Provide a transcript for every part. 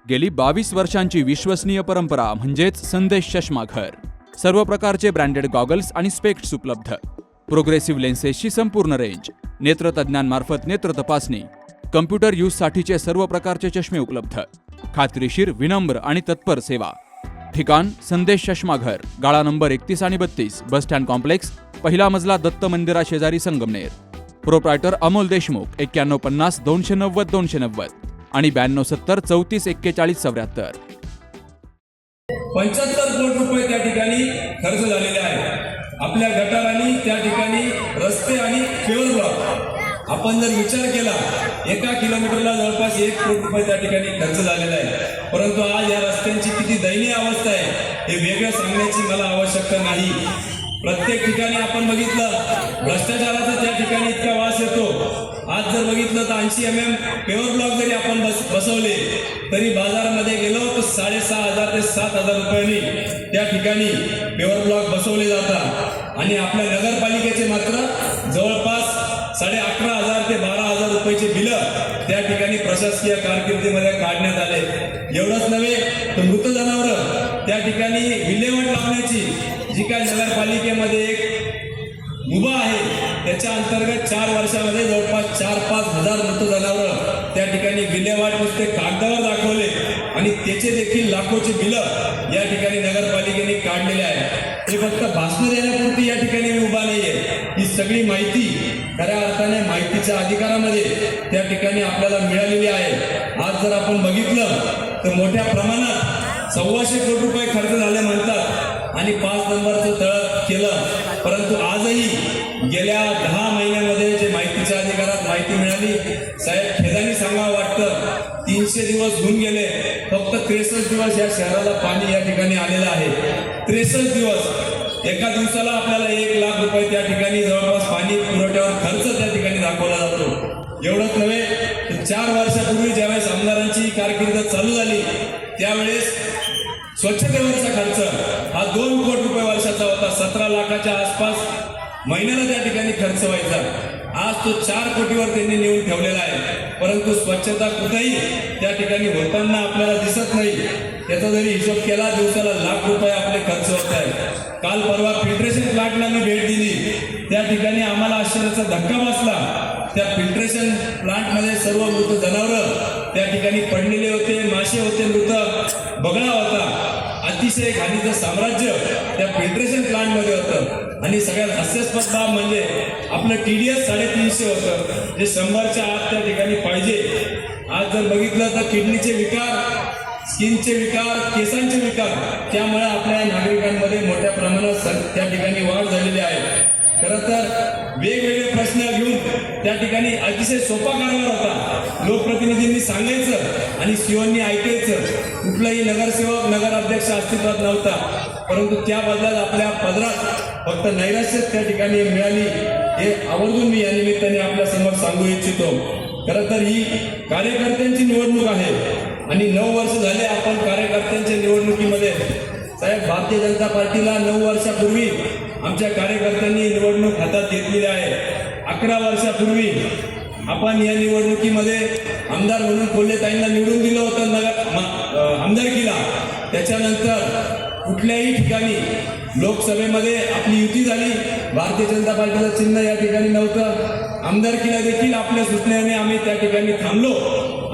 गेली 22 वर्षांची विश्वसनीय परंपरा म्हणजेच संदेश चष्माघर। सर्व प्रकारचे ब्रँडेड गॉगल्स आणि स्पेक्ट्स उपलब्ध। प्रोग्रेसिव्ह लेन्सेसची संपूर्ण रेंज, नेत्रतज्ञांमार्फत नेत्र तपासणी, कम्प्युटर यूजसाठीचे सर्व प्रकारचे चष्मे उपलब्ध। खात्रीशीर, विनम्र आणि तत्पर सेवा। ठिकाण संदेश चष्माघर, गाळा नंबर 31 आणि 32, बस स्टँड कॉम्प्लेक्स, पहिला मजला, दत्त मंदिरा शेजारी, संगमनेर। प्रोप्रायटर अमोल देशमुख, 9150 290 290 आणि 9270 34 41 74। 75 कोटी रुपये त्या ठिकाणी खर्च झालेले आहे। आपल्या गटारांनी त्या ठिकाणी रस्ते आणि पेवर ब्लॉक आपण जर विचार केला, 1 किलोमीटरला जवळपास 1 कोटी रुपये त्या ठिकाणी खर्च झालेला आहे। परंतु आज या रस्त्यांची किती दयनीय अवस्था आहे हे वेगळं सांगण्याची मला आवश्यकता नाही। प्रत्येक ठिकाणी आपण बघितलं, भ्रष्टाचाराचा त्या ठिकाणी इतका वास येतो। आज जर बघितलं तर 80 mm पेवर ब्लॉक जरी आपण बसवले तरी बाजारामध्ये गेलो तर 6,500 ते 7,000 रुपयांनी त्या ठिकाणी पेवर ब्लॉक बसवले जातात आणि आपल्या नगरपालिकेचे मात्र जवळपास 11,500 ते 12,000 रुपयाचे बिलं त्या ठिकाणी प्रशासकीय कारकिर्दीमध्ये काढण्यात आले। एवढंच नव्हे तर मृत जनावरं त्या ठिकाणी विल्हेवाट लावण्याची जी काय नगरपालिकेमध्ये एक मुभा आहे त्याच्या अंतर्गत 4 वर्षामध्ये जवळपास 4-5 हजार मृत जनावरं त्या ठिकाणी विल्हेवाट नुसते कागदावर दाखवले आणि त्याचे देखील लाखोचे बिलं या ठिकाणी नगरपालिकेने काढलेले आहे। हे फक्त भाषण देण्यापुरती या ठिकाणी मी उभा नाहीये, ही सगळी माहिती खऱ्या अर्थाने माहितीच्या अधिकारामध्ये त्या ठिकाणी आपल्याला मिळालेली आहे। आज जर आपण बघितलं तर मोठ्या प्रमाणात 125 कोटी रुपये खर्च झाले म्हणतात आणि 5 नंबरचं तळ केलं, परंतु आजही गेल्या 10 महिन्यामध्ये जे माहितीच्या अधिकारात माहिती मिळाली, साहेब खेदानी सांगावं वाटतं 300 दिवस होऊन गेले, फक्त 63 दिवस या शहराला पाणी या ठिकाणी आलेलं आहे। 63 दिवस, एका दिवसाला आपल्याला 1 लाख रुपये त्या ठिकाणी जवळपास पाणी पुरवठ्यावर खर्च त्या ठिकाणी दाखवला जातो। एवढंच नव्हे तर 4 वर्षापूर्वी ज्यावेळेस आमदारांची कारकीर्द चालू झाली त्यावेळेस स्वच्छतेवरचा खर्च हा 2 कोटी रुपये वर्षाचा होता। 17 लाखाच्या आसपास महिन्याला त्या ठिकाणी खर्च व्हायचा। आज तो 4 कोटीवर त्यांनी नेऊन ठेवलेला आहे, परंतु स्वच्छता कुठेही त्या ठिकाणी होताना आपल्याला दिसत नाही। त्याचा जरी हिशोब केला दिवसाला लाख रुपये आपले खर्च होत आहेत। काल परवा फिल्ट्रेशन प्लांटला मी भेट दिली, त्या ठिकाणी आम्हाला आश्चर्याचा धक्का बसला। त्या फिल्ट्रेशन प्लांटमध्ये सर्व मृत जनावरं त्या ठिकाणी पडलेले होते, मासे होते, मृत बगळा होता। अतिशय घाणीचं साम्राज्य त्या फिल्ट्रेशन प्लांटमध्ये होतं आणि सगळ्यात हास्यास्पद बाब म्हणजे आपलं TDS 350 होतं, जे 100च्या आत त्या ठिकाणी पाहिजे। आज जर बघितलं तर किडनीचे विकार, स्किनचे विकार, केसांचे विकार, त्यामुळे आपल्या नागरिकांमध्ये मोठ्या प्रमाणात त्या ठिकाणी वाढ झालेली आहे। खरं तर वेगवेगळे प्रश्न घेऊन त्या ठिकाणी अतिशय सोपा कारभार होता। लोकप्रतिनिधींनी सांगायचं आणि सीओनी ऐकायचं। कुठलाही नगरसेवक, नगराध्यक्ष अस्तित्वात नव्हता, परंतु त्या बदल्यात आपल्या पदरात फक्त नैराश्यच त्या ठिकाणी मिळाली, हे आवर्जून मी या निमित्ताने आपल्या समोर सांगू इच्छितो। खरं तर ही कार्यकर्त्यांची निवडणूक आहे आणि 9 वर्ष झाले आपण कार्यकर्त्यांच्या निवडणुकीमध्ये। साहेब, भारतीय जनता पार्टीला 9 वर्षापूर्वी आमच्या कार्यकर्त्यांनी निवडणूक हातात घेतलेली आहे। 11 वर्षापूर्वी आपण या निवडणुकीमध्ये आमदार म्हणून कोल्हेताईंना निवडून दिलं होतं आमदारकीला। त्याच्यानंतर कुठल्याही ठिकाणी लोकसभेमध्ये आपली युती झाली, भारतीय जनता पार्टीचं चिन्ह या ठिकाणी नव्हतं। आमदारकीला देखील आपल्या सूचनेने आम्ही त्या ठिकाणी थांबलो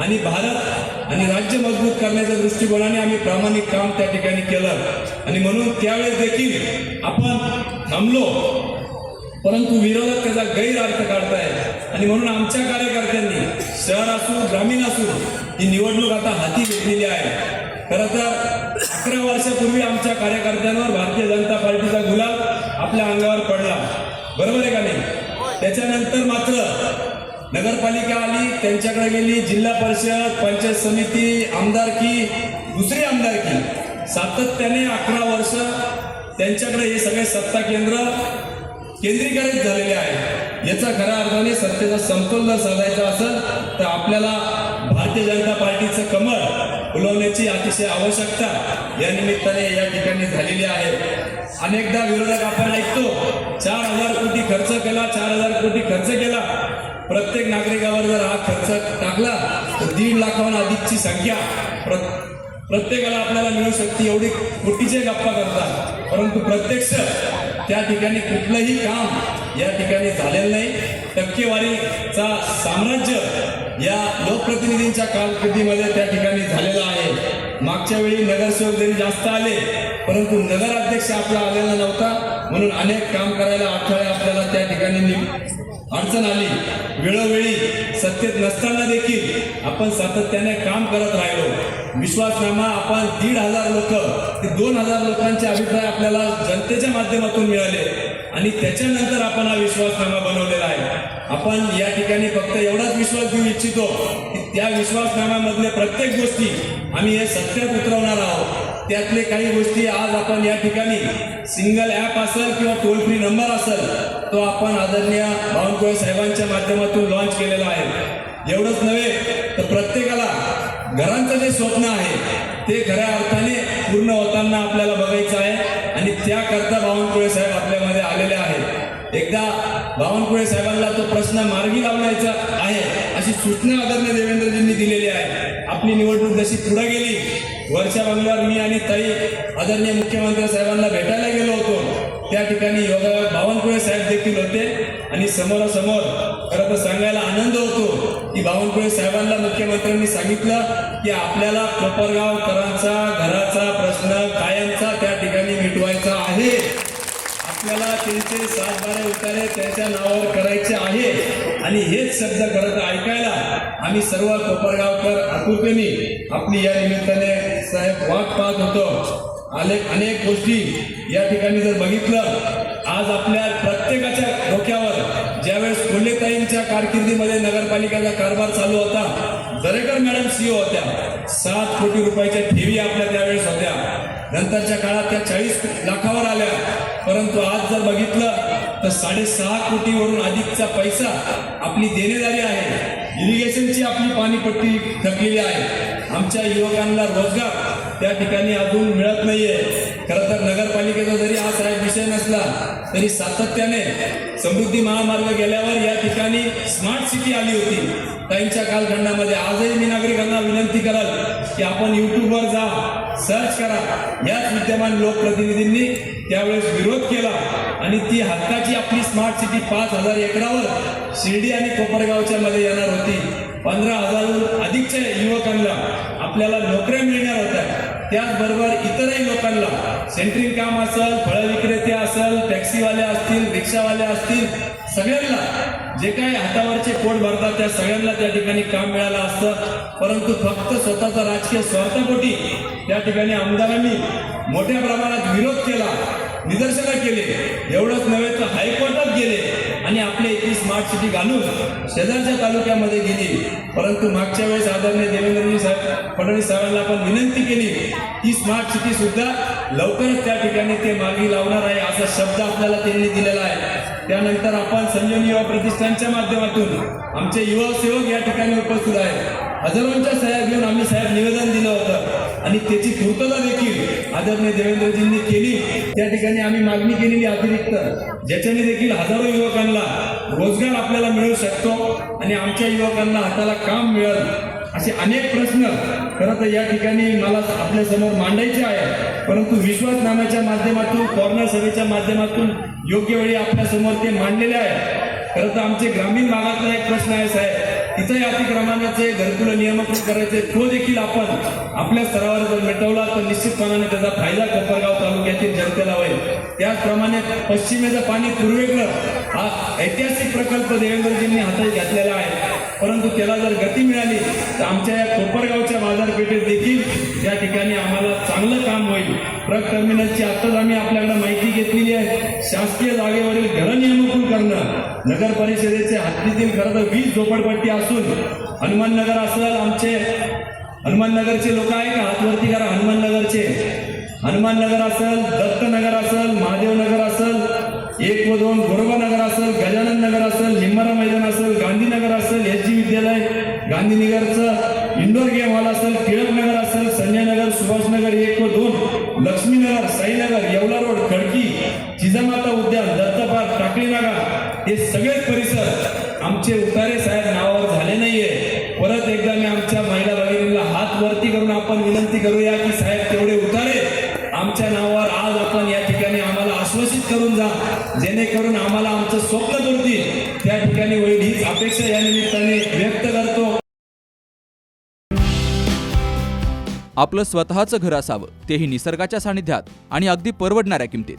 आणि भारत आणि राज्य मजबूत करण्याच्या दृष्टिकोनाने आम्ही प्रामाणिक काम त्या ठिकाणी केलं आणि म्हणून त्यावेळेस देखील आपण थांबलो, परंतु विरोधक त्याचा गैरअर्थ काढतायत आणि म्हणून आमच्या कार्यकर्त्यांनी शहर असू, ग्रामीण असू, ही निवडणूक आता हाती घेतलेली आहे। खरं तर 11 वर्षापूर्वी आमच्या कार्यकर्त्यांवर भारतीय जनता पार्टीचा गुलाल आपल्या अंगावर पडला, बरोबर आहे का नाही? त्याच्यानंतर मात्र नगरपालिका आली, त्यांच्याकडे गेली, जिल्हा परिषद, पंचायत समिती, आमदारकी, दुसरी आमदारकी, सातत्याने 11 वर्ष त्यांच्याकडे हे सगळे सत्ता केंद्र केंद्रीकरित झालेले आहे। याचा खऱ्या अर्थाने सत्तेचा समतोल जर साधायचा असेल तर आपल्याला भारतीय जनता पार्टीचं कमळ फुलवण्याची अतिशय आवश्यकता या निमित्ताने या ठिकाणी झालेली आहे। अनेकदा विरोधक आपण ऐकतो 4,000 कोटी खर्च केला, 4,000 कोटी खर्च केला। प्रत्येक नागरिकावर जर हा खर्च टाकला तर 1.5 लाखाहून अधिकची संख्या प्रत्येकाला आपल्याला मिळू शकते एवढी कोटीचे गप्पा करतात, परंतु प्रत्यक्ष त्या ठिकाणी कुठलंही काम या ठिकाणी झालेलं नाही. टक्केवारीचा साम्राज्य या लोकप्रतिनिधींच्या कालखंडीमध्ये त्या ठिकाणी झालेलं आहे. मागच्या वेळी नगरसेवक जरी जास्त आले, परंतु नगराध्यक्ष आपला आलेला नव्हता, म्हणून अनेक काम करायला अडथळे आपल्याला त्या ठिकाणी अडचण आली. वेळोवेळी सत्तेत नसताना देखील आपण सातत्याने काम करत राहिलो. विश्वासनामा आपण 1,500 लोक ते 2,000 लोकांचे अभिप्राय आपल्याला जनतेच्या माध्यमातून मिळाले आणि त्याच्यानंतर आपण हा विश्वासनामा बनवलेला आहे. आपण या ठिकाणी फक्त एवढाच विश्वास देऊ इच्छितो की त्या विश्वासनाम्यामधले प्रत्येक गोष्टी आम्ही हे सत्यात उतरवणार आहोत. त्यातले काही गोष्टी आज आपण या ठिकाणी सिंगल ॲप असेल किंवा टोल फ्री नंबर असेल तो आपण आदरणीय बावनकुळे साहेबांच्या माध्यमातून लॉन्च केलेला आहे. एवढंच नव्हे तर प्रत्येकाला घरांचं जे स्वप्न आहे ते खऱ्या अर्थाने पूर्ण होताना आपल्याला बघायचं आहे आणि त्याकरता बावनकुळे साहेब आपल्यामध्ये आलेले आहेत. एकदा बावनकुळे साहेबांना तो प्रश्न मार्गी लावण्याचा आहे अशी सूचना आदरणीय देवेंद्रजींनी दिलेली आहे. आपली निवडणूक जशी पुढे गेली, वर्षा बंगल्यावर मी आणि ताई आदरणीय मुख्यमंत्री साहेबांना भेटायला गेलो होतो. त्या ठिकाणी योगायोग बावनकुळे साहेब देखील होते आणि समोरासमोर खरं तर सांगायला आनंद होतो की बावनकुळे साहेबांना मुख्यमंत्र्यांनी सांगितलं की आपल्याला कोपरगावकरांचा घराचा प्रश्न कायमचा त्या ठिकाणी मिटवायचा आहे. आपल्याला त्यांचे 7-12 उतारे त्यांच्या नावावर करायचे आहे आणि हेच शब्द खरं तर ऐकायला आम्ही सर्व कोपरगावकर आतुरतेने आपली या निमित्ताने साहेब वाट पाहत होतो. अनेक गोष्टी या ठिकाणी जर बघितलं, आज आपल्या प्रत्येकाच्या डोक्यावर ज्यावेळेस कोल्हेताईंच्या कारकिर्दीमध्ये नगरपालिकेचा कारभार चालू होता, दरेकर मॅडम CEO होत्या. 7 कोटी रुपयाच्या ठेवी आपल्या त्यावेळेस होत्या. नंतरच्या काळात त्या 40 लाखावर आल्या. परंतु आज जर बघितलं तर 6.5 कोटीवरून अधिकचा पैसा आपली देणेदारी आहे. इरिगेशनची आपली पाणीपट्टी थकलेली आहे. आमच्या युवकांना रोजगार त्या ठिकाणी अजून मिळत नाहीये. खरं तर नगरपालिकेचा जरी हा साहेब विषय नसला तरी सातत्याने समृद्धी महामार्ग गेल्यावर या ठिकाणी स्मार्ट सिटी आली होती ताईंच्या कालखंडामध्ये. आजही मी नागरिकांना विनंती कराल की आपण यूट्यूबवर जा, सर्च करा. याच विद्यमान लोकप्रतिनिधींनी त्यावेळेस विरोध केला आणि ती हक्काची आपली स्मार्ट सिटी 5,000 एकरावर शिर्डी आणि कोपरगावच्या मध्ये येणार होती. 15,000हून अधिकच्या युवकांना आपल्याला नोकऱ्या मिळणार होत्या. त्याचबरोबर इतरही लोकांना सेंट्रिंग काम असेल, फळ विक्रेते असेल, टॅक्सीवाले असतील, रिक्षावाले असतील, सगळ्यांना जे काही हातावरचे पोट भरतात त्या सगळ्यांना त्या ठिकाणी काम मिळालं असतं. परंतु फक्त स्वतःचा राजकीय स्वार्थापोटी त्या ठिकाणी आमदारांनी मोठ्या प्रमाणात विरोध केला, निदर्शनं केले. एवढंच नव्हे तर हायकोर्टात गेले आणि आपल्या इथली स्मार्ट सिटी घालून शेजारच्या तालुक्यामध्ये गेली. परंतु मागच्या वेळेस आदरणीय देवेंद्रजी साहेब फडणवीस साहेबांना आपण विनंती केली ती स्मार्ट सिटी सुद्धा लवकरच त्या ठिकाणी ते मार्गी लावणार आहे असा शब्द आपल्याला त्यांनी दिलेला आहे. त्यानंतर आपण संजीवनी युवा प्रतिष्ठानच्या माध्यमातून आमचे युवा सेवक या ठिकाणी उपस्थित आहेत. हजारोंच्या सह्या घेऊन आम्ही साहेब निवेदन दिलं होतं आणि त्याची पूर्तता देखील आदरणीय देवेंद्रजींनी केली. त्या ठिकाणी आम्ही मागणी केलेली अतिरिक्त ज्याच्याने देखील हजारो युवकांना रोजगार आपल्याला मिळू शकतो आणि आमच्या युवकांना हाताला काम मिळेल असे अनेक प्रश्न खरं तर या ठिकाणी मला आपल्या समोर मांडायचे आहे. परंतु विश्वासनाम्याच्या माध्यमातून, कॉर्नर सभेच्या माध्यमातून योग्य वेळी आपल्या समोर ते मांडलेले आहे. खरं तर आमचे ग्रामीण भागातला एक प्रश्न आहे साहेब, तिथंही अतिक्रमणाचे घरकुलं नियमन करायचे, तो देखील आपण आपल्या स्तरावर जर मिटवला तर निश्चितपणाने त्याचा फायदा कोपरगाव तालुक्यातील जनतेला होईल. त्याचप्रमाणे पश्चिमेचं पाणी पूर्वेकडं हा ऐतिहासिक प्रकल्प देवेंद्रजींनी हातात घेतलेला आहे. परंतु त्याला जर गती मिळाली तर आमच्या या कोपरगावच्या बाजारपेठेत देखील या ठिकाणी आम्हाला चांगलं काम होईल. ट्रक टर्मिनलची आत्ताच आम्ही आपल्याकडे माहिती घेतलेली आहे. शासकीय जागेवरील घर नियमन करणं, नगर परिषदेचे हद्दीतील खरं तर 20 झोपडपट्टी असून हनुमाननगर असेल, आमचे हनुमाननगरचे लोक आहे का हातवरती करा, हनुमाननगर असेल, दत्तनगर असेल, महादेवनगर असेल, 1 व 2 गोरबानगर असेल, गजानन नगर असेल, निंबारा मैदान असेल, गांधीनगर असेल, SG विद्यालय गांधीनगरचं इंडोर गेम हॉल असेल, टिळकनगर असेल, संजयनगर, सुभाषनगर 1 व 2, लक्ष्मीनगर, साईनगर, येवला रोड, खडकी, जिजामाता उद्यान, दत्तपार्क, टाकळी नागा हे सगळेच परिसर आमचे उतारे साहेब नावावर झाले नाहीये. परत एकदा मी आमच्या महिला भगिनींना हात हात वरती करून आपण विनंती करूया की साहेब तेवढे उतारे आमच्या नावावर आज आपण या ठिकाणी आम्हाला आश्वासित करून जा, जेणेकरून आम्हाला आमचं स्वप्न पूर्ती त्या ठिकाणी होईल हीच अपेक्षा या निमित्ताने व्यक्त करतो. आपलं स्वतःचं घर असावं, तेही निसर्गाच्या सानिध्यात आणि अगदी परवडणाऱ्या किमतीत.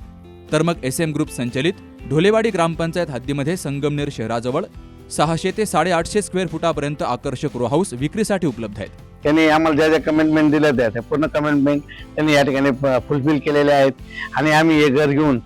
तर मग SM ग्रुप संचलित ढोलेवाडी ग्रामपंचायत हद्दीमध्ये संगमनेर शहराजवळ 600 ते 850 स्क्वेअर फुटापर्यंत आकर्षक रो हाऊस विक्रीसाठी उपलब्ध आहेत. त्यांनी आम्हाला ज्या ज्या कमिटमेंट दिल्या त्या पूर्ण कमिटमेंट त्यांनी या ठिकाणी फुलफिल केलेल्या आहेत आणि आम्ही हे घर घेऊन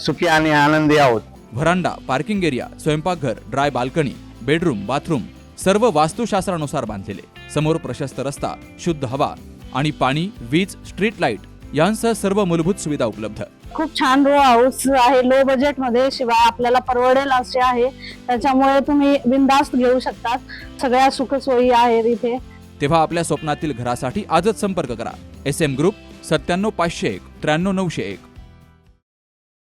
सुखी आणि आनंदी आहोत. व्हरांडा, पार्किंग एरिया, स्वयंपाकघर, ड्राय बाल्कनी, बेडरूम, बाथरूम सर्व वास्तुशास्त्रानुसार बांधलेले. समोर प्रशस्त रस्ता, शुद्ध हवा आणि पाणी, वीज, स्ट्रीट लाईट यांसह सर्व मूलभूत सुविधा उपलब्ध. खूप छान रो हाऊस आहे, लो बजेट मध्ये, शिवाय आपल्याला परवडेल असे आहे. त्याच्यामुळे तुम्ही बिनधास्त घेऊ शकतात. सगळ्या सुखसोयी आहेत इथे. तेव्हा आपल्या स्वप्नातील घरासाठी आजच संपर्क करा. SM group 97 501 93 901.